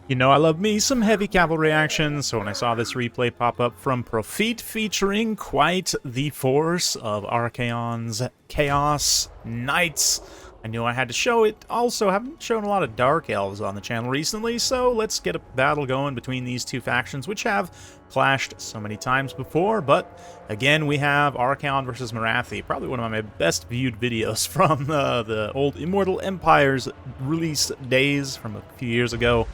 You know I love me some heavy cavalry action, so when I saw this replay pop up from Profit featuring quite the force of Archaon's Chaos Knights, I knew I had to show it. Also, haven't shown a lot of Dark Elves on the channel recently, so let's get a battle going between these two factions, which have clashed so many times before. But again, we have Archaon versus Morathi, probably one of my best viewed videos from the old Immortal Empire's release days from a few years ago.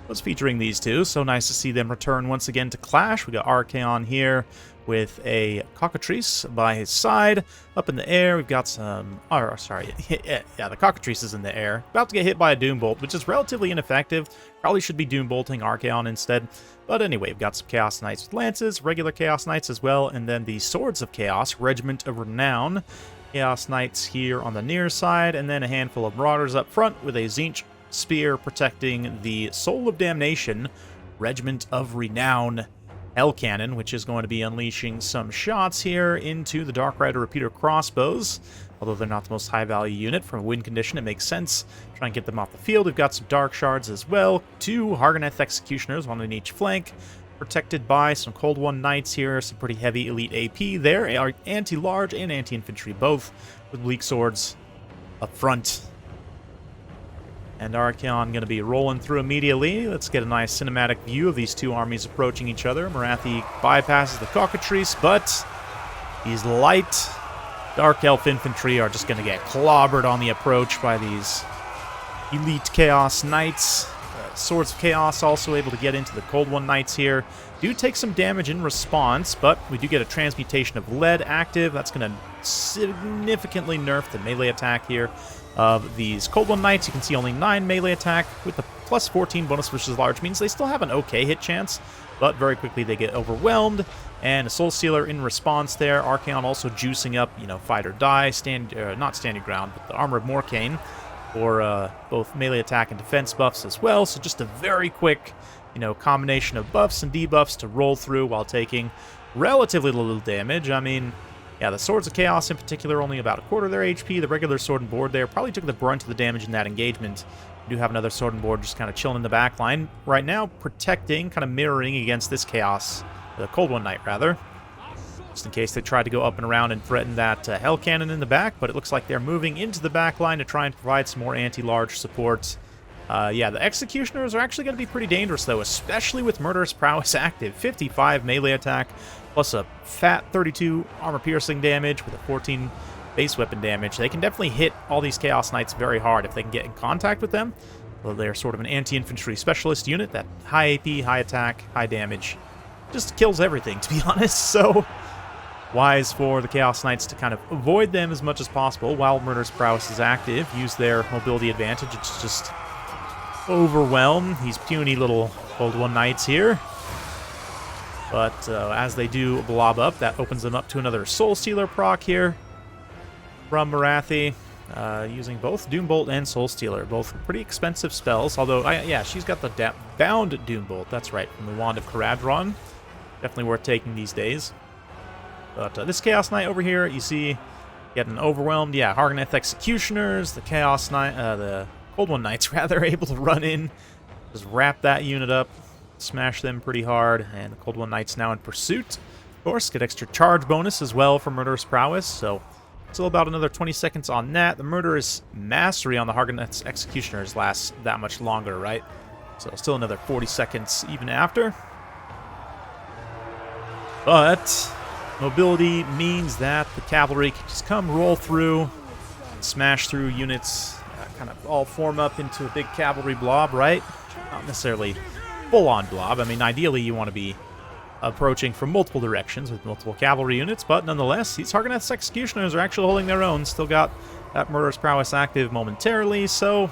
Was featuring these two, so nice to see them return once again to clash. We got Archaon here with a cockatrice by his side. Up in the air, we've got some... Oh, sorry. Yeah, the cockatrice is in the air. About to get hit by a Doombolt, which is relatively ineffective. Probably should be Doombolting Archaon instead. But anyway, we've got some Chaos Knights with lances, regular Chaos Knights as well, and then the Swords of Chaos, Regiment of Renown. Chaos Knights here on the near side, and then a handful of Marauders up front with a Tzeentch spear protecting the Soul of Damnation, Regiment of Renown Hell Cannon, which is going to be unleashing some shots here into the Dark Rider Repeater crossbows. Although they're not the most high-value unit, from a win condition, it makes sense. Try and get them off the field. We've got some Dark Shards as well. Two Hargoneth Executioners, one on each flank, protected by some Cold One Knights here. Some pretty heavy elite AP there. Anti-large and anti-infantry, both with bleak swords up front. And Archaon going to be rolling through immediately. Let's get a nice cinematic view of these two armies approaching each other. Morathi bypasses the cockatrice, but these light Dark Elf infantry are just going to get clobbered on the approach by these elite Chaos Knights. Swords of Chaos also able to get into the Cold One Knights here. Do take some damage in response, but we do get a Transmutation of Lead active. That's going to significantly nerf the melee attack here of these Cold One Knights. You can see only 9 melee attack with the plus 14 bonus, which is large. Means they still have an okay hit chance, but very quickly they get overwhelmed. And a Soul Stealer in response there. Archaon also juicing up, fight or die, not stand your ground, but the Armor of Morkane for both melee attack and defense buffs as well. So just a very quick, combination of buffs and debuffs to roll through while taking relatively little damage. I mean, yeah, the Swords of Chaos in particular, only about a quarter of their HP. The regular Sword and Board there probably took the brunt of the damage in that engagement. We do have another Sword and Board just kind of chilling in the back line right now, protecting, kind of mirroring against this Chaos, the Cold One Knight, rather. Just in case they try to go up and around and threaten that Hell Cannon in the back, but it looks like they're moving into the back line to try and provide some more anti-large support. Yeah, the Executioners are actually going to be pretty dangerous, though, especially with Murderous Prowess active. 55 melee attack, plus a fat 32 armor-piercing damage with a 14 base weapon damage. They can definitely hit all these Chaos Knights very hard if they can get in contact with them. Well, they're sort of an anti-infantry specialist unit that high AP, high attack, high damage. Just kills everything, to be honest, so wise for the Chaos Knights to kind of avoid them as much as possible while Murderous Prowess is active. Use their mobility advantage. It's just overwhelm these puny little Cold One Knights here. But as they do blob up, that opens them up to another Soul Stealer proc here from Morathi, using both Doombolt and Soul Stealer, both pretty expensive spells. Although, yeah, she's got the bound Doombolt, that's right, from the Wand of Caradron. Definitely worth taking these days. But this Chaos Knight over here, you see, getting overwhelmed. Yeah, Hargoneth Executioners, the Chaos Knight, the Cold One Knights, rather, able to run in, just wrap that unit up, smash them pretty hard, and the Cold One Knights now in pursuit. Of course, get extra charge bonus as well for Murderous Prowess, so still about another 20 seconds on that. The Murderous Mastery on the Hargoneth's Executioners lasts that much longer, right? So still another 40 seconds even after. But mobility means that the cavalry can just come roll through and smash through units, kind of all form up into a big cavalry blob, right? Not necessarily full-on blob. I mean, ideally you want to be approaching from multiple directions with multiple cavalry units, but nonetheless, these Hargoneth's Executioners are actually holding their own. Still got that Murderous Prowess active momentarily, so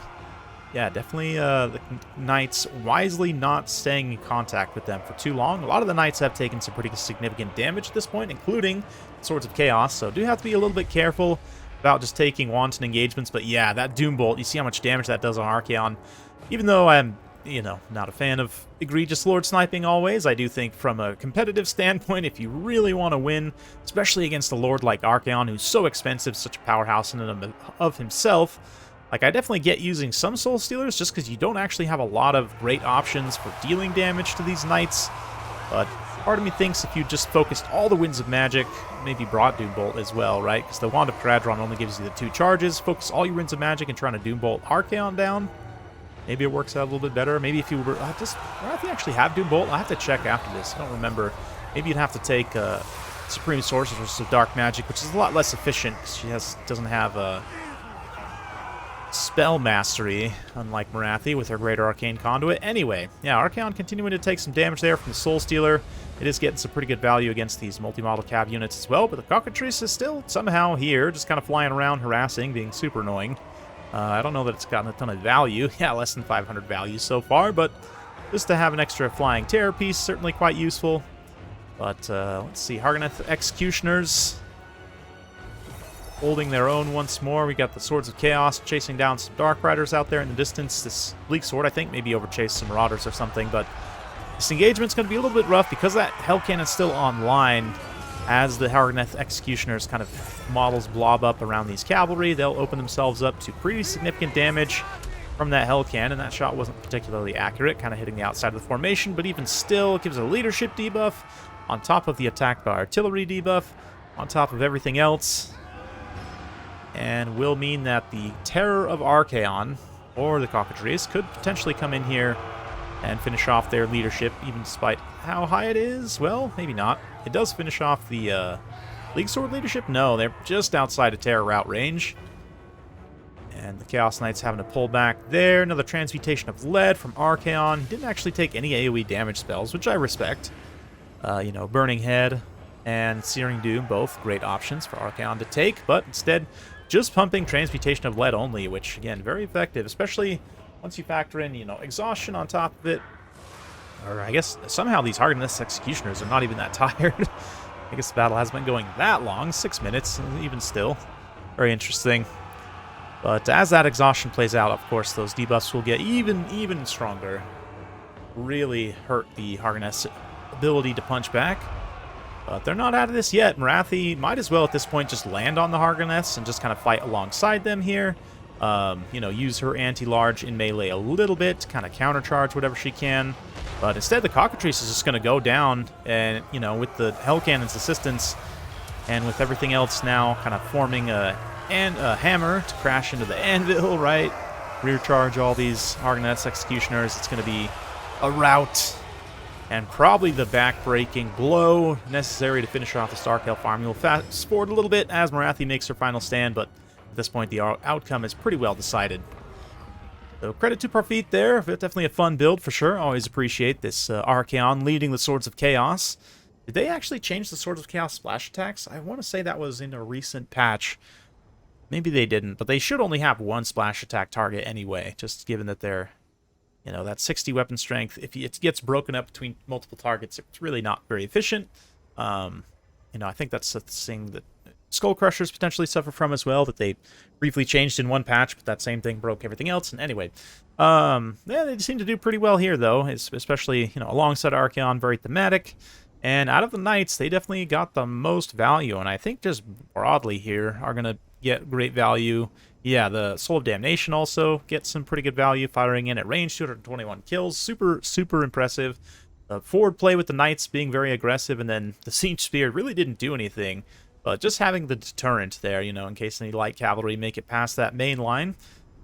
yeah, definitely the Knights wisely not staying in contact with them for too long. A lot of the Knights have taken some pretty significant damage at this point, including Swords of Chaos, so do have to be a little bit careful about just taking wanton engagements. But yeah, that Doombolt, you see how much damage that does on Archaon. Even though I'm, not a fan of egregious Lord sniping always, I do think from a competitive standpoint, if you really want to win, especially against a Lord like Archaon, who's so expensive, such a powerhouse in and of himself, Like, I definitely get using some Soul Stealers just because you don't actually have a lot of great options for dealing damage to these knights. But part of me thinks if you just focused all the Winds of Magic, maybe brought Doombolt as well, right? Because the Wand of Paradron only gives you the 2 charges. Focus all your Winds of Magic and trying to Doombolt Archaon down. Maybe it works out a little bit better. Maybe if you were... does Marathi actually have Doombolt? I have to check after this. I don't remember. Maybe you'd have to take Supreme Sorceress of Dark Magic, which is a lot less efficient because she doesn't have a... spell mastery, unlike Marathi with her Greater Arcane Conduit. Anyway, yeah, Archaon continuing to take some damage there from the Soul Stealer. It is getting some pretty good value against these multi-model cav units as well, but the Cockatrice is still somehow here, just kind of flying around, harassing, being super annoying. I don't know that it's gotten a ton of value. Yeah, less than 500 value so far, but just to have an extra flying terror piece, certainly quite useful. But let's see, Harganeth Executioners holding their own once more. We got the Swords of Chaos chasing down some Dark Riders out there in the distance. This Bleak Sword, I think, maybe overchased some Marauders or something, but this engagement's going to be a little bit rough because that Hell Cannon's still online. As the Harganeth Executioners kind of models blob up around these cavalry, they'll open themselves up to pretty significant damage from that Hell Cannon. That shot wasn't particularly accurate, kind of hitting the outside of the formation, but even still, it gives a leadership debuff on top of the attack by artillery debuff, on top of everything else, and will mean that the Terror of Archaon, or the Cockatrice, could potentially come in here and finish off their leadership, even despite how high it is. Well, maybe not. It does finish off the League Sword leadership? No, they're just outside of Terror route range. And the Chaos Knights having to pull back there. Another Transmutation of Lead from Archaon. He didn't actually take any AoE damage spells, which I respect. You know, Burning Head and Searing Doom, both great options for Archaon to take, but instead just pumping Transmutation of Lead only, which, again, very effective, especially once you factor in, you know, Exhaustion on top of it. Or I guess somehow these Harganeth Executioners are not even that tired. I guess the battle hasn't been going that long, 6 minutes, even still. Very interesting. But as that Exhaustion plays out, of course, those debuffs will get even stronger. Really hurt the Harganeth's ability to punch back. But they're not out of this yet. Marathi might as well at this point just land on the Harganeths and just kind of fight alongside them here. You know, use her anti-large in melee a little bit to kind of countercharge whatever she can. But instead, the Cockatrice is just going to go down, and, you know, with the Hell Cannon's assistance and with everything else now kind of forming a hammer to crash into the anvil, right? Rear charge all these Harganeth Executioners. It's going to be a rout. And probably the back-breaking blow necessary to finish off the Stark Farm. You'll fast forward a little bit as Marathi makes her final stand, but at this point the outcome is pretty well decided. So credit to Parfit there. Definitely a fun build for sure. Always appreciate this Archaon leading the Swords of Chaos. Did they actually change the Swords of Chaos splash attacks? I want to say that was in a recent patch. Maybe they didn't, but they should only have one splash attack target anyway, just given that they're... You know, that 60 weapon strength, if it gets broken up between multiple targets, it's really not very efficient. You know, I think that's the thing that Skull Crushers potentially suffer from as well, that they briefly changed in one patch, but that same thing broke everything else. And anyway, yeah, they seem to do pretty well here, though, especially, you know, alongside Archaon, very thematic. And out of the Knights, they definitely got the most value, and I think just broadly here are going to get great value. Yeah, the Soul of Damnation also gets some pretty good value, firing in at range, 221 kills. Super impressive. Forward play with the Knights being very aggressive, and then the Siege Spear really didn't do anything. But just having the deterrent there, you know, in case any light cavalry make it past that main line.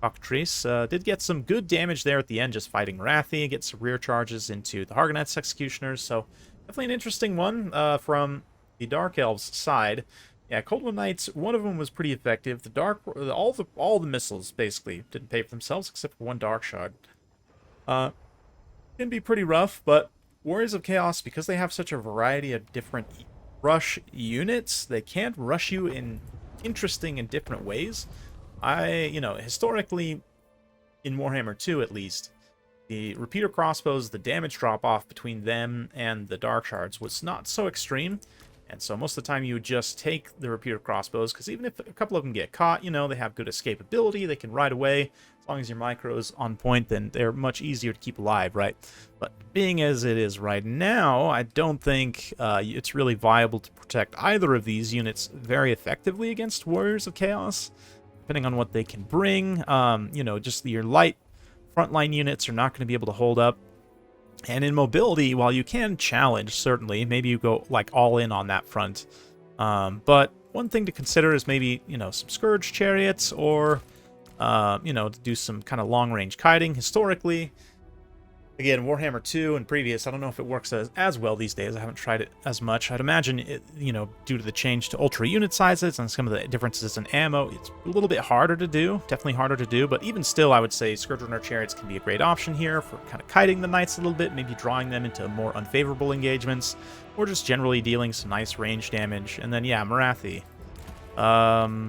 Cockatrice did get some good damage there at the end, just fighting Marathi, get some rear charges into the Harganeth Executioners. So definitely an interesting one from the Dark Elves side. Yeah, Cold War Knights, one of them was pretty effective. All the missiles basically didn't pay for themselves except for one Dark Shard. Can be pretty rough, but Warriors of Chaos, because they have such a variety of different rush units, they can rush you in interesting and different ways. You know, historically, in Warhammer 2 at least, the repeater crossbows, the damage drop-off between them and the Dark Shards was not so extreme. And so most of the time you would just take the repeater crossbows, because even if a couple of them get caught, you know, they have good escapability, they can ride away. As long as your micro's on point, then they're much easier to keep alive, right? But being as it is right now, I don't think it's really viable to protect either of these units very effectively against Warriors of Chaos. depending on what they can bring. You know, just your light frontline units are not going to be able to hold up. And in mobility, while you can challenge, certainly, maybe you go like all in on that front. But one thing to consider is maybe, you know, some Scourge chariots or, you know, to do some kind of long-range kiting. Historically, again, Warhammer 2 and previous, I don't know if it works as well these days. I haven't tried it as much. I'd imagine, it, you know, due to the change to ultra unit sizes and some of the differences in ammo, it's a little bit harder to do. Definitely harder to do. But even still, I would say Scourge Runner chariots can be a great option here for kind of kiting the knights a little bit, maybe drawing them into more unfavorable engagements, or just generally dealing some nice range damage. And then, yeah, Marathi.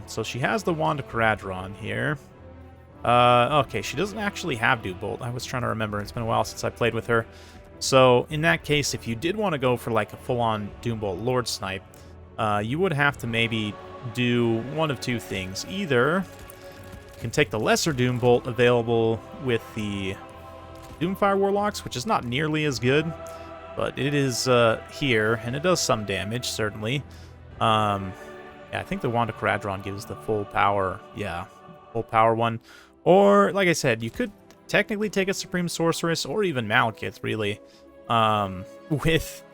So she has the Wand of Caradron here. Okay, she doesn't actually have Dew Bolt. I was trying to remember. It's been a while since I played with her. So, in that case, if you did want to go for like a full-on Doom Bolt Lord Snipe, you would have to maybe do one of two things. Either you can take the lesser Doom Bolt available with the Doomfire Warlocks, which is not nearly as good, but it is here, and it does some damage, certainly. Yeah, I think the Wand of Caradron gives the full power, yeah, full power one. Or, like I said, you could technically take a Supreme Sorceress, or even Malekith, really, with,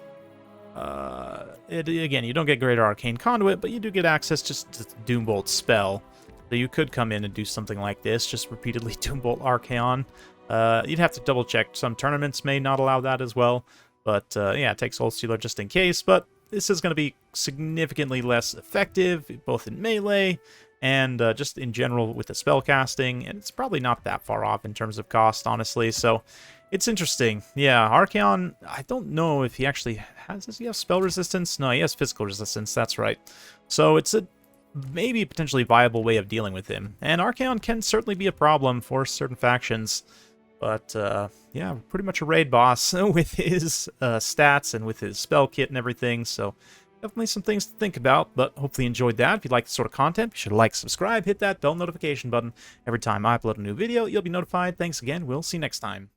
again, you don't get Greater Arcane Conduit, but you do get access just to Doombolt spell. So you could come in and do something like this, just repeatedly Doombolt Archaon. You'd have to double-check. Some tournaments may not allow that as well, but, yeah, take Soul Stealer just in case, but this is going to be significantly less effective, both in melee and just in general with the spell casting, and it's probably not that far off in terms of cost, honestly, so it's interesting. Yeah, Archaon, I don't know if he actually does he have spell resistance? No, he has physical resistance, that's right. So it's a maybe potentially viable way of dealing with him, and Archaon can certainly be a problem for certain factions, but yeah, pretty much a raid boss with his stats and with his spell kit and everything, so definitely some things to think about, but hopefully you enjoyed that. If you like this sort of content, be sure to like, subscribe, hit that bell notification button. Every time I upload a new video, you'll be notified. Thanks again. We'll see you next time.